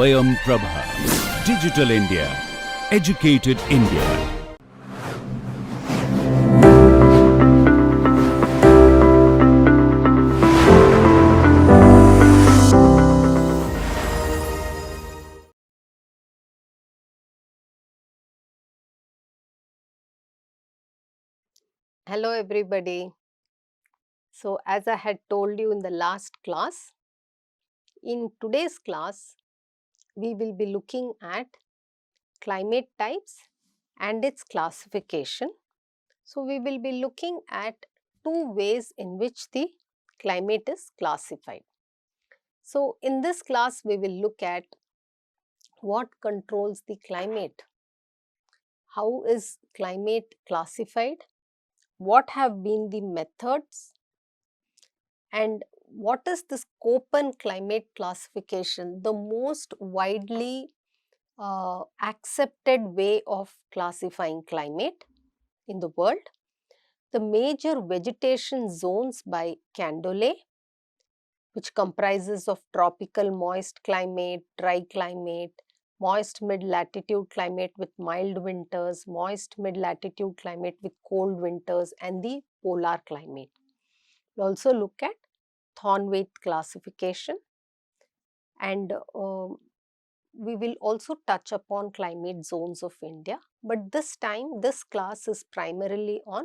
Swayam Prabha. Digital India. Educated India. Hello everybody. So as I had told you in the last class, in today's class we will be looking at climate types and its classification. So we will be looking at two ways in which the climate is classified. So in this class we will look at what controls the climate, how is climate classified, what have been the methods, and what is this Köppen climate classification, the most widely accepted way of classifying climate in the world, the major vegetation zones by Candolle, which comprises of tropical moist climate, dry climate, moist mid-latitude climate with mild winters, moist mid-latitude climate with cold winters, and the polar climate. We'll also look at Thornwaite classification, and we will also touch upon climate zones of India, but this time this class is primarily on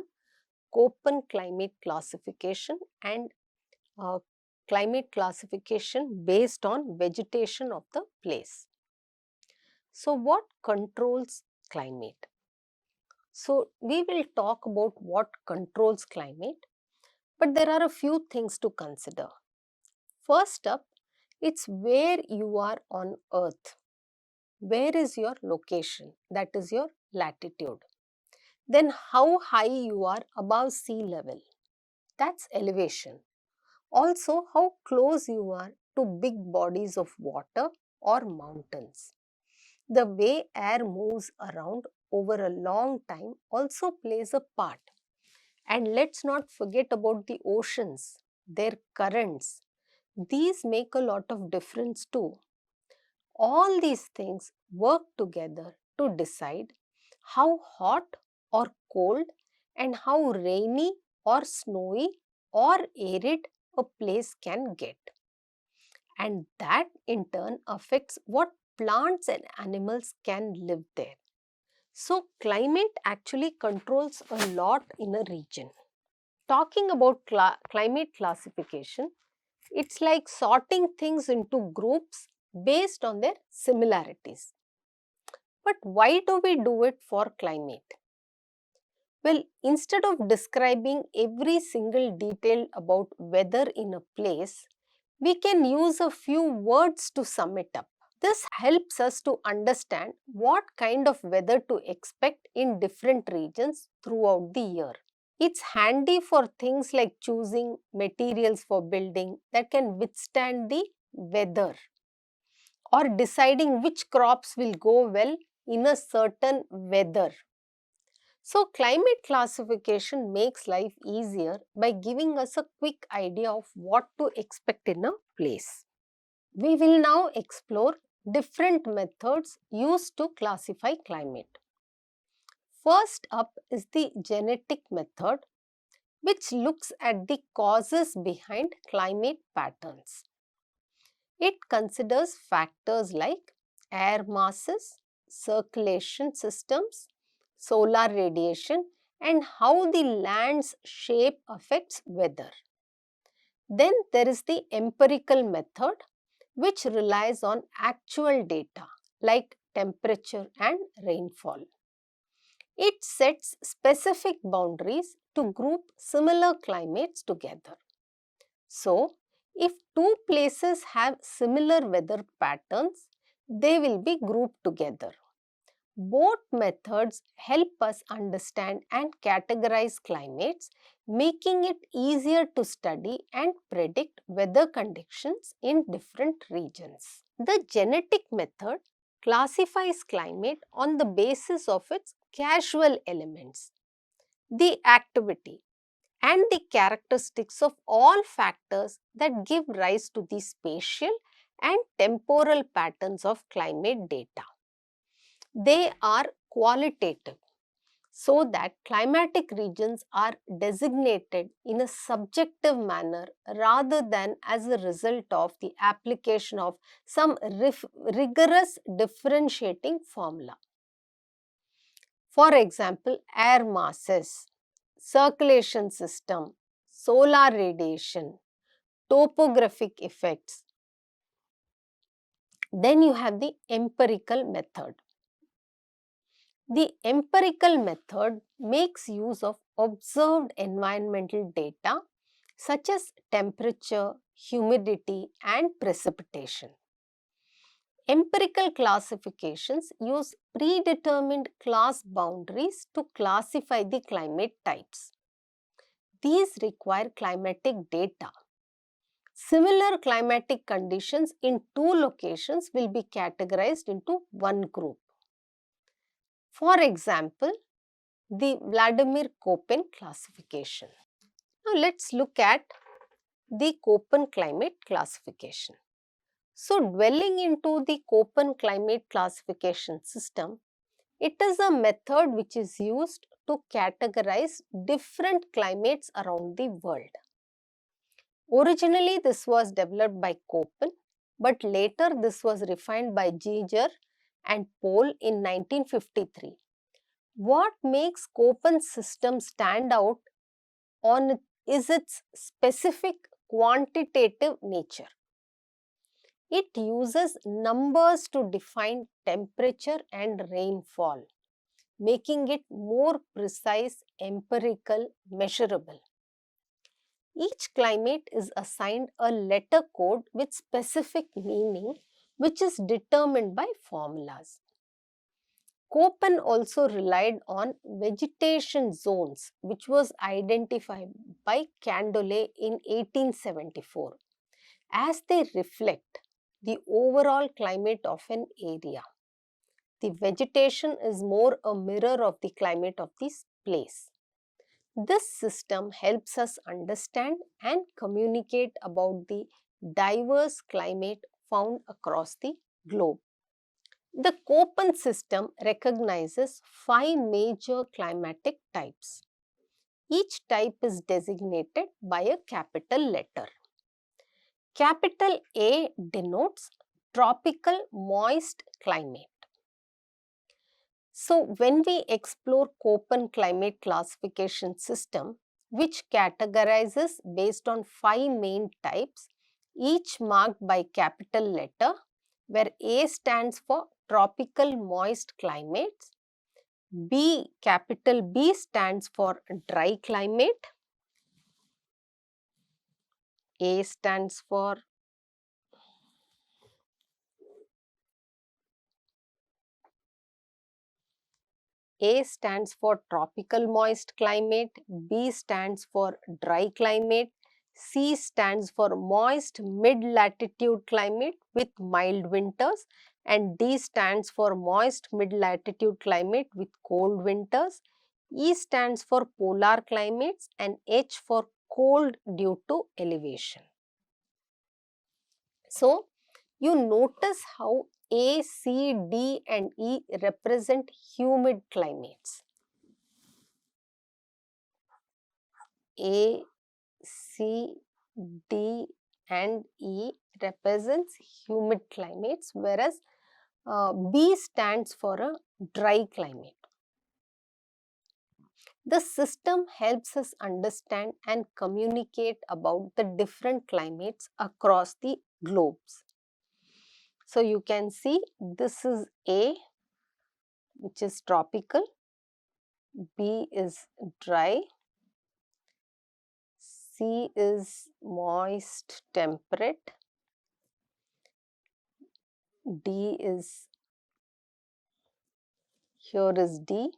Köppen climate classification and climate classification based on vegetation of the place. So what controls climate? So we will talk about what controls climate, but there are a few things to consider. First up, it's where you are on Earth. Where is your location? That is your latitude. Then how high you are above sea level. That's elevation. Also, how close you are to big bodies of water or mountains. The way air moves around over a long time also plays a part. And let's not forget about the oceans, their currents. These make a lot of difference too. All these things work together to decide how hot or cold and how rainy or snowy or arid a place can get. And that in turn affects what plants and animals can live there. So climate actually controls a lot in a region. Talking about climate classification, it's like sorting things into groups based on their similarities. But why do we do it for climate? Well, instead of describing every single detail about weather in a place, we can use a few words to sum it up. This helps us to understand what kind of weather to expect in different regions throughout the year. It's handy for things like choosing materials for building that can withstand the weather, or deciding which crops will go well in a certain weather. So, climate classification makes life easier by giving us a quick idea of what to expect in a place. We will now explore different methods used to classify climate. First up is the genetic method, which looks at the causes behind climate patterns. It considers factors like air masses, circulation systems, solar radiation, and how the land's shape affects weather. Then there is the empirical method, which relies on actual data like temperature and rainfall. It sets specific boundaries to group similar climates together. So, if two places have similar weather patterns, they will be grouped together. Both methods help us understand and categorize climates, making it easier to study and predict weather conditions in different regions. The genetic method classifies climate on the basis of its causal elements, the activity, and the characteristics of all factors that give rise to the spatial and temporal patterns of climate data. They are qualitative, so that climatic regions are designated in a subjective manner rather than as a result of the application of some rigorous differentiating formula. For example, air masses, circulation system, solar radiation, topographic effects. Then you have the empirical method. The empirical method makes use of observed environmental data such as temperature, humidity, and precipitation. Empirical classifications use predetermined class boundaries to classify the climate types. These require climatic data. Similar climatic conditions in two locations will be categorized into one group. For example, the Vladimir Koppen classification. Now let's look at the Koppen climate classification. So dwelling into the Koppen climate classification system, it is a method which is used to categorize different climates around the world. Originally this was developed by Koppen, but later this was refined by Geiger and Pohl in 1953. What makes Koppen's system stand out is its specific quantitative nature. It uses numbers to define temperature and rainfall, making it more precise, empirical, measurable. Each climate is assigned a letter code with specific meaning, which is determined by formulas. Koppen also relied on vegetation zones, which was identified by Candolle in 1874, as they reflect the overall climate of an area. The vegetation is more a mirror of the climate of this place. This system helps us understand and communicate about the diverse climate found across the globe. The Koppen system recognizes 5 major climatic types. Each type is designated by a capital letter. Capital A denotes tropical moist climate. So, when we explore Koppen climate classification system, which categorizes based on 5 main types, each marked by capital letter, where A stands for tropical moist climates, capital B stands for dry climate, A stands for tropical moist climate, B stands for dry climate, C stands for moist mid-latitude climate with mild winters, and D stands for moist mid-latitude climate with cold winters, E stands for polar climates, and H for cold due to elevation. So, you notice how A, C, D and E represent humid climates. A, C, D and E represents humid climates, whereas B stands for a dry climate. The system helps us understand and communicate about the different climates across the globes. So, you can see this is A, which is tropical, B is dry, C is moist temperate, D is, here is D,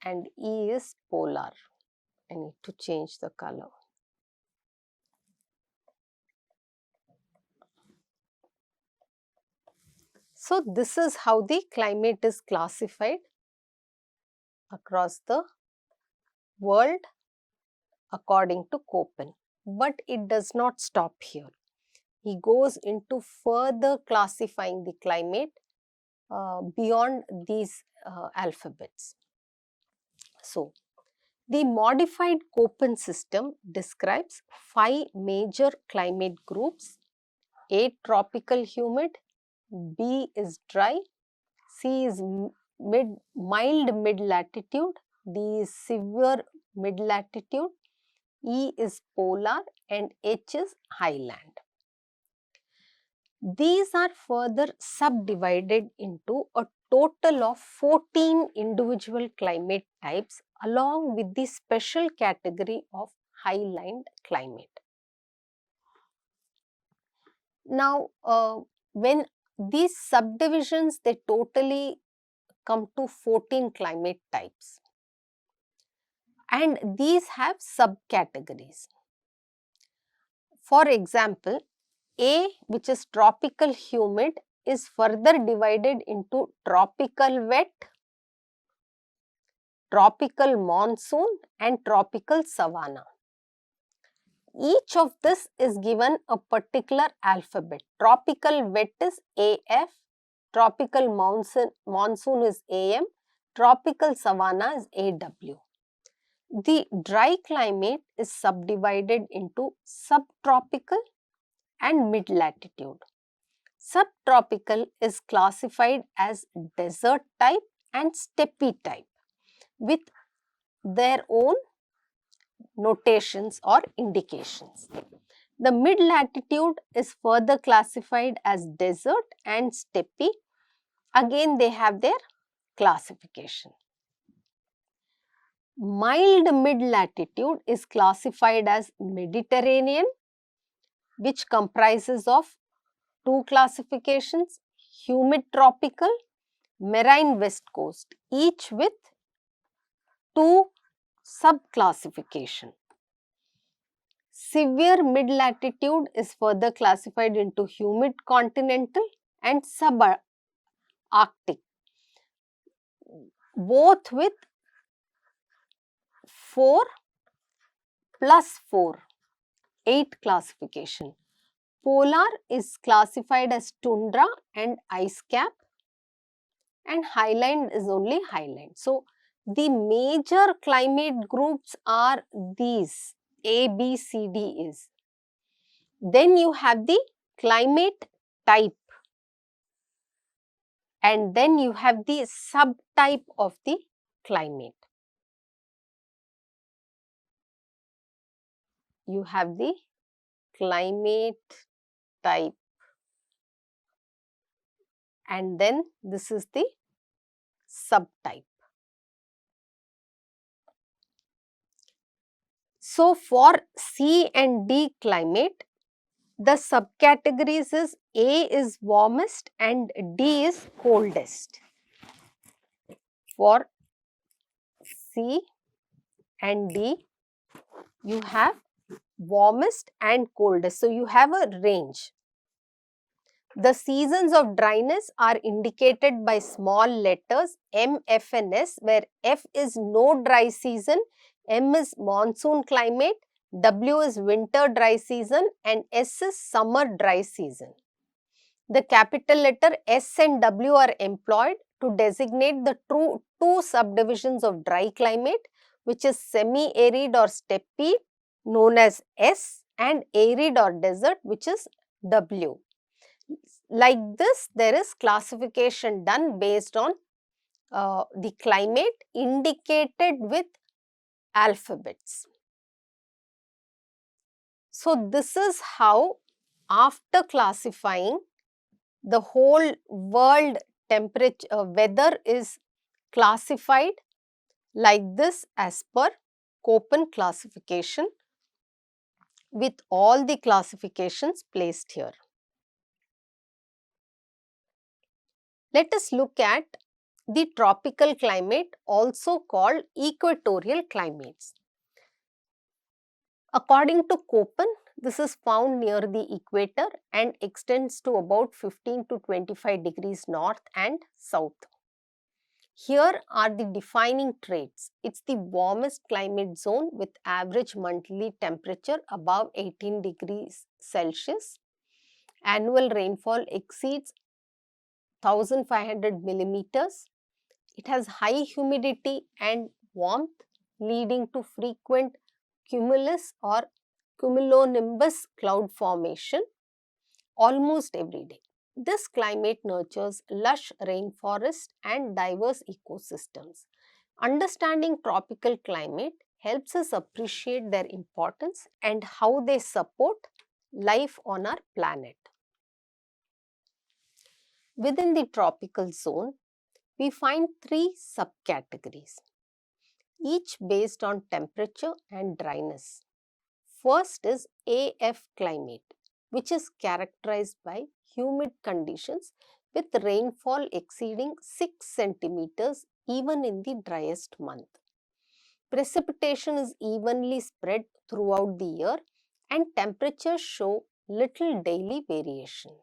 and E is polar. I need to change the color. So, this is how the climate is classified across the world according to Koppen. But it does not stop here. he goes into further classifying the climate beyond these alphabets. So, the modified Köppen system describes 5 major climate groups: A. Tropical humid, B is dry, C is mild mid-latitude, D is severe mid-latitude, E is polar, and H is highland. These are further subdivided into a total of 14 individual climate types along with the special category of highland climate. Now, when these subdivisions, they totally come to 14 climate types, and these have subcategories. For example, A, which is tropical humid, is further divided into tropical wet, tropical monsoon, and tropical savanna. Each of this is given a particular alphabet. Tropical wet is AF, tropical monsoon is AM, tropical savanna is AW. The dry climate is subdivided into subtropical and mid-latitude. Subtropical is classified as desert type and steppe type with their own notations or indications. The mid-latitude is further classified as desert and steppe. Again, they have their classification. Mild mid-latitude is classified as Mediterranean, which comprises of 2 classifications: humid tropical, marine west coast, each with 2 sub-classification. Severe mid-latitude is further classified into humid continental and subarctic, both with 4 plus 4, 8 classification. Polar is classified as tundra and ice cap, and highland is only highland. So, the major climate groups are these: A, B, C, D is. Then you have the climate type, and then you have the subtype of the climate. You have the climate type, and then this is the subtype. So, for C and D climate, the subcategories is A is warmest and D is coldest. For C and D, you have warmest and coldest. So, you have a range. The seasons of dryness are indicated by small letters M, F and S, where F is no dry season, M is monsoon climate, W is winter dry season, and S is summer dry season. The capital letter S and W are employed to designate the two subdivisions of dry climate, which is semi-arid or steppe, known as S, and arid or desert, which is W. Like this, there is classification done based on the climate indicated with alphabets. So, this is how, after classifying, the whole world temperature weather is classified like this as per Köppen classification, with all the classifications placed here. Let us look at the tropical climate, also called equatorial climates. According to Köppen, this is found near the equator and extends to about 15 to 25 degrees north and south. Here are the defining traits. It's the warmest climate zone with average monthly temperature above 18 degrees Celsius. Annual rainfall exceeds 1500 millimeters. It has high humidity and warmth, leading to frequent cumulus or cumulonimbus cloud formation almost every day. This climate nurtures lush rainforests and diverse ecosystems. Understanding tropical climate helps us appreciate their importance and how they support life on our planet. Within the tropical zone, we find three subcategories, each based on temperature and dryness. First is AF climate, which is characterized by humid conditions with rainfall exceeding 6 centimeters even in the driest month. Precipitation is evenly spread throughout the year and temperatures show little daily variations.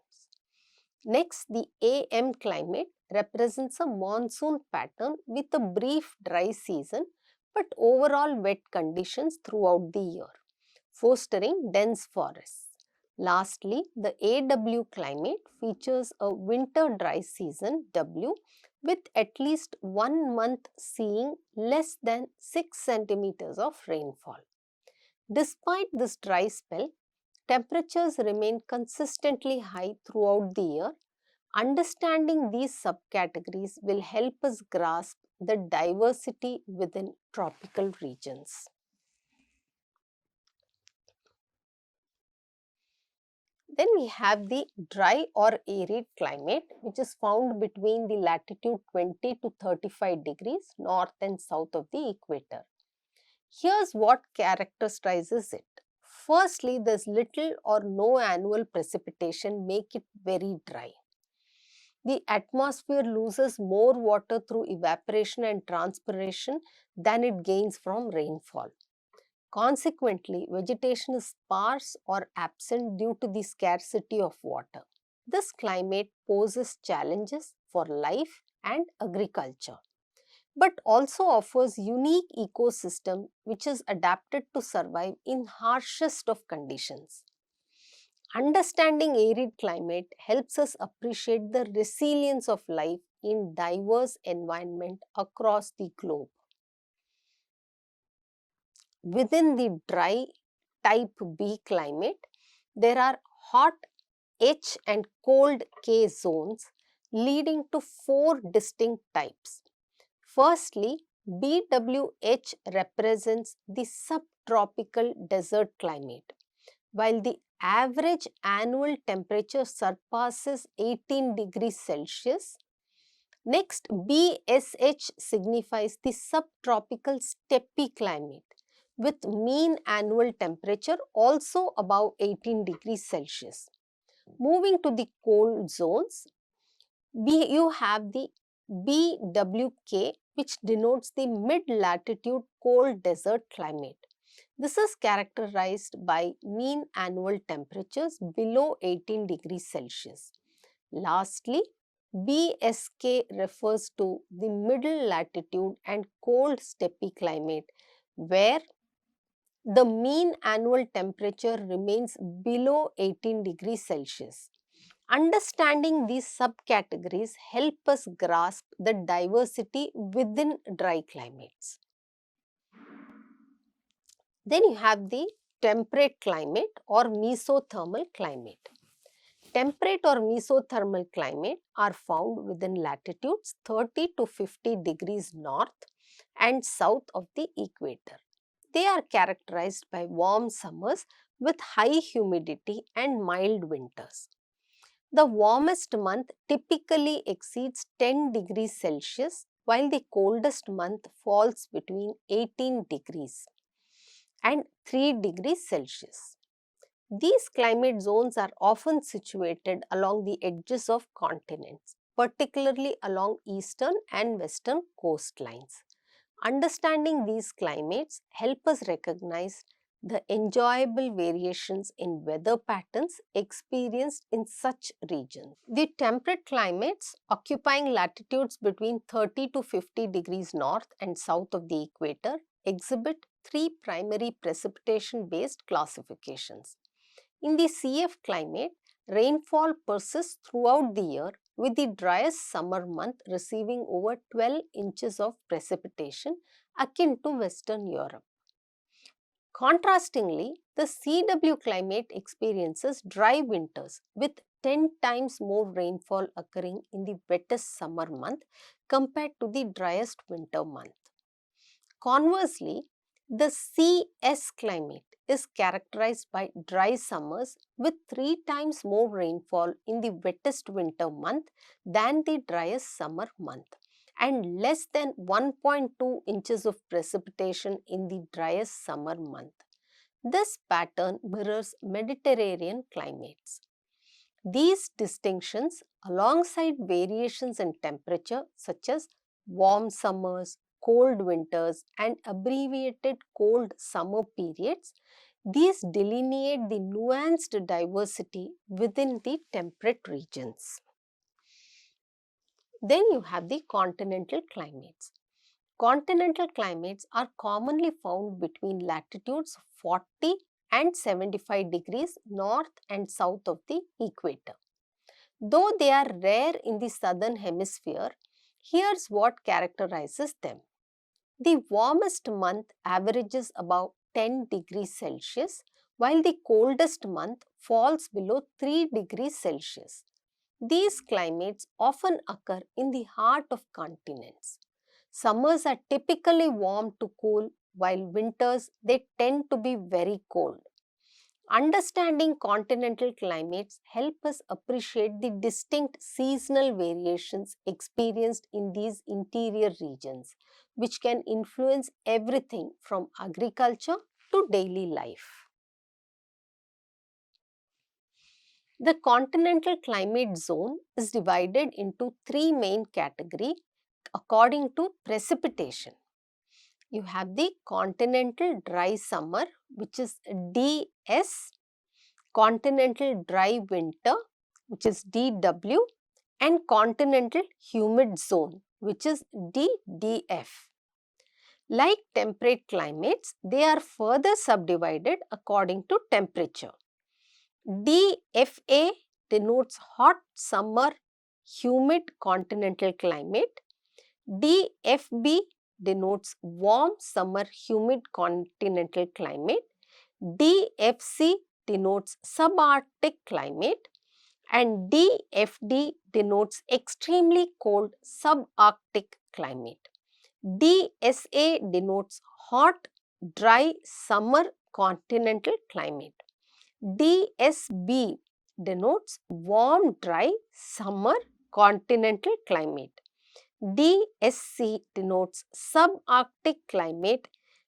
Next, the AM climate represents a monsoon pattern with a brief dry season but overall wet conditions throughout the year, fostering dense forests. Lastly, the AW climate features a winter dry season W with at least 1 month seeing less than 6 centimeters of rainfall. Despite this dry spell, temperatures remain consistently high throughout the year. Understanding these subcategories will help us grasp the diversity within tropical regions. Then we have the dry or arid climate, which is found between the latitude 20 to 35 degrees north and south of the equator. Here's what characterizes it. Firstly, there's little or no annual precipitation, make it very dry. The atmosphere loses more water through evaporation and transpiration than it gains from rainfall. Consequently, vegetation is sparse or absent due to the scarcity of water. This climate poses challenges for life and agriculture, but also offers unique ecosystem which is adapted to survive in harshest of conditions. Understanding arid climate helps us appreciate the resilience of life in diverse environment across the globe. Within the dry type B climate, there are hot H and cold K zones leading to 4 distinct types. Firstly, BWH represents the subtropical desert climate, while the average annual temperature surpasses 18 degrees Celsius. Next, BSH signifies the subtropical steppe climate, with mean annual temperature also above 18 degrees Celsius. Moving to the cold zones, you have the BWK, which denotes the mid-latitude cold desert climate. This is characterized by mean annual temperatures below 18 degrees Celsius. Lastly, BSK refers to the middle latitude and cold steppe climate, where the mean annual temperature remains below 18 degrees Celsius. Understanding these subcategories help us grasp the diversity within dry climates. Then you have the temperate climate or mesothermal climate. Temperate or mesothermal climate are found within latitudes 30 to 50 degrees north and south of the equator. They are characterized by warm summers with high humidity and mild winters. The warmest month typically exceeds 10 degrees Celsius, while the coldest month falls between 18 degrees and 3 degrees Celsius. These climate zones are often situated along the edges of continents, particularly along eastern and western coastlines. Understanding these climates help us recognize the enjoyable variations in weather patterns experienced in such regions. The temperate climates occupying latitudes between 30 to 50 degrees north and south of the equator exhibit 3 primary precipitation-based classifications. In the CF climate, rainfall persists throughout the year, with the driest summer month receiving over 12 inches of precipitation, akin to Western Europe. Contrastingly, the CW climate experiences dry winters with 10 times more rainfall occurring in the wettest summer month compared to the driest winter month. Conversely, the CS climate is characterized by dry summers with 3 times more rainfall in the wettest winter month than the driest summer month, and less than 1.2 inches of precipitation in the driest summer month. This pattern mirrors Mediterranean climates. These distinctions, alongside variations in temperature such as warm summers, cold winters, and abbreviated cold summer periods, these delineate the nuanced diversity within the temperate regions. Then you have the continental climates. Continental climates are commonly found between latitudes 40 and 75 degrees north and south of the equator. Though they are rare in the southern hemisphere, here's what characterizes them. The warmest month averages about 10 degrees Celsius, while the coldest month falls below 3 degrees Celsius. These climates often occur in the heart of continents. Summers are typically warm to cool, while winters they tend to be very cold. Understanding continental climates help us appreciate the distinct seasonal variations experienced in these interior regions, which can influence everything from agriculture to daily life. The continental climate zone is divided into 3 main categories according to precipitation. You have the continental dry summer, which is DS, continental dry winter, which is DW, and continental humid zone, which is DDF. Like temperate climates, they are further subdivided according to temperature. DFA denotes hot summer humid continental climate. DFB denotes warm summer humid continental climate. DFC denotes subarctic climate, and DFD denotes extremely cold subarctic climate. DSA denotes hot, dry summer continental climate. DSB denotes warm, dry summer continental climate. DSC denotes subarctic climate,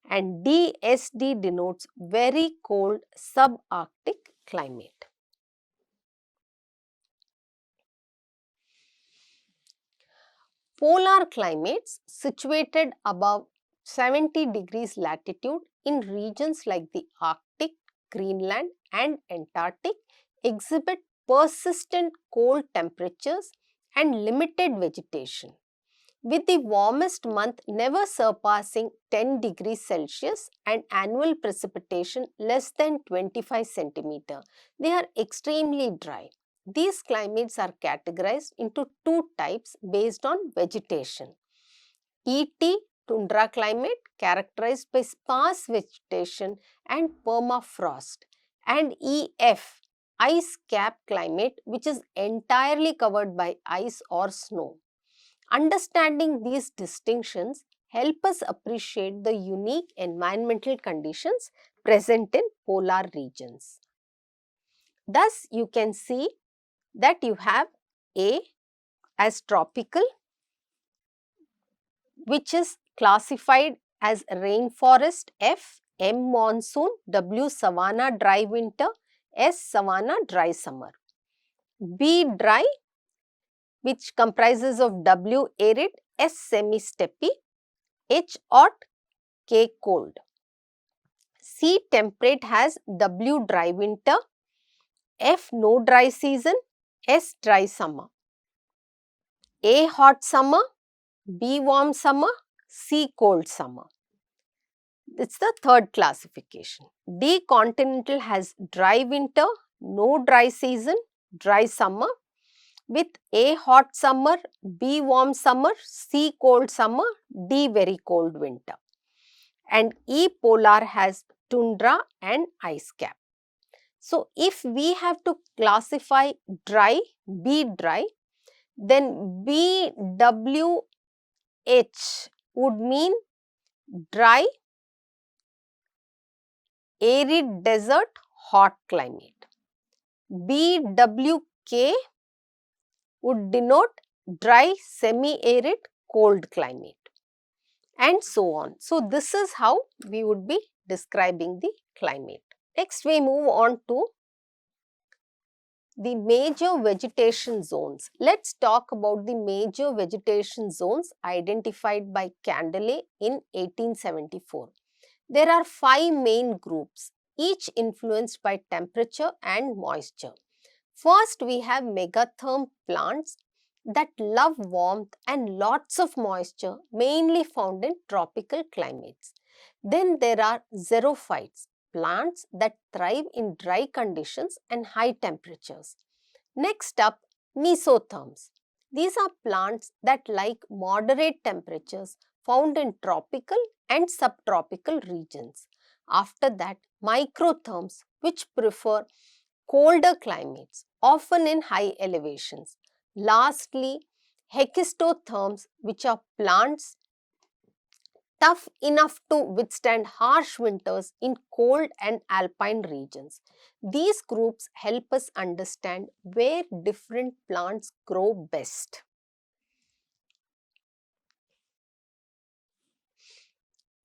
and DSD denotes very cold subarctic climate. Polar climates situated above 70 degrees latitude in regions like the Arctic, Greenland and Antarctic exhibit persistent cold temperatures and limited vegetation, with the warmest month never surpassing 10 degrees Celsius and annual precipitation less than 25 centimeter. They are extremely dry. These climates are categorized into 2 types based on vegetation. ET, tundra climate, characterized by sparse vegetation and permafrost, and EF, ice cap climate, which is entirely covered by ice or snow. Understanding these distinctions help us appreciate the unique environmental conditions present in polar regions. Thus, you can see that you have A as tropical, which is classified as rainforest, F, M monsoon, W savanna dry winter, S savanna dry summer. B dry, which comprises of W arid, S semi-steppe, H hot, K cold. C temperate has W dry winter, F no dry season, S dry summer. A hot summer, B warm summer, C cold summer. It's the third classification. D continental has dry winter, no dry season, dry summer, with A hot summer, B warm summer, C cold summer, D very cold winter. And E polar has tundra and ice cap. So, if we have to classify dry, B dry, then BWH would mean dry, arid desert, hot climate. BWK would denote dry, semi-arid, cold climate, and so on. So, this is how we would be describing the climate. Next, we move on to the major vegetation zones. Let's talk about the major vegetation zones identified by Candelet in 1874. There are 5 main groups, each influenced by temperature and moisture. First, we have megatherm plants that love warmth and lots of moisture, mainly found in tropical climates. Then there are xerophytes, plants that thrive in dry conditions and high temperatures. Next up, mesotherms. These are plants that like moderate temperatures found in tropical and subtropical regions. After that, microtherms, which prefer colder climates, often in high elevations. Lastly, hecistotherms, which are plants tough enough to withstand harsh winters in cold and alpine regions. These groups help us understand where different plants grow best.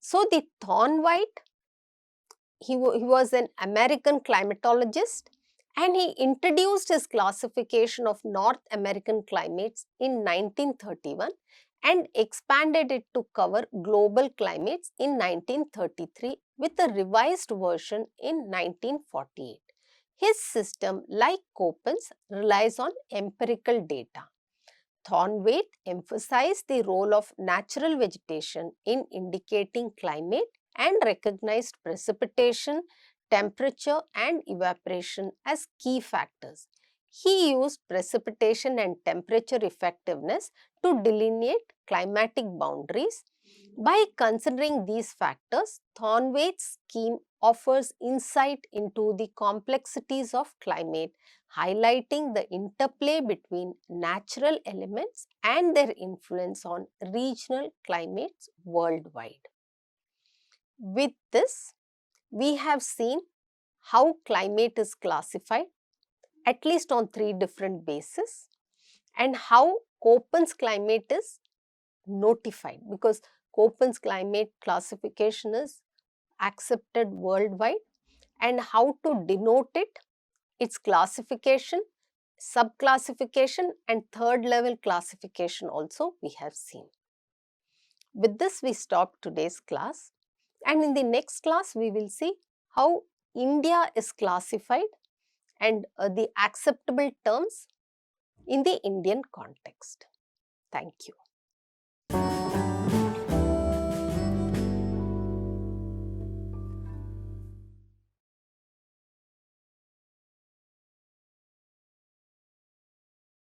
So, the Thornwhite, he was an American climatologist, and he introduced his classification of North American climates in 1931 and expanded it to cover global climates in 1933 with a revised version in 1948. His system, like Köppen's, relies on empirical data. Thornwhite emphasized the role of natural vegetation in indicating climate and recognized precipitation, temperature and evaporation as key factors. He used precipitation and temperature effectiveness to delineate climatic boundaries. By considering these factors, Thornwhite's scheme offers insight into the complexities of climate, highlighting the interplay between natural elements and their influence on regional climates worldwide. With this, we have seen how climate is classified, at least on 3 different bases, and how Köppen's climate is notified, because Köppen's climate classification is accepted worldwide, and how to denote it, its classification, subclassification and third level classification also we have seen. With this, we stop today's class, and in the next class we will see how India is classified and the acceptable terms in the Indian context. Thank you.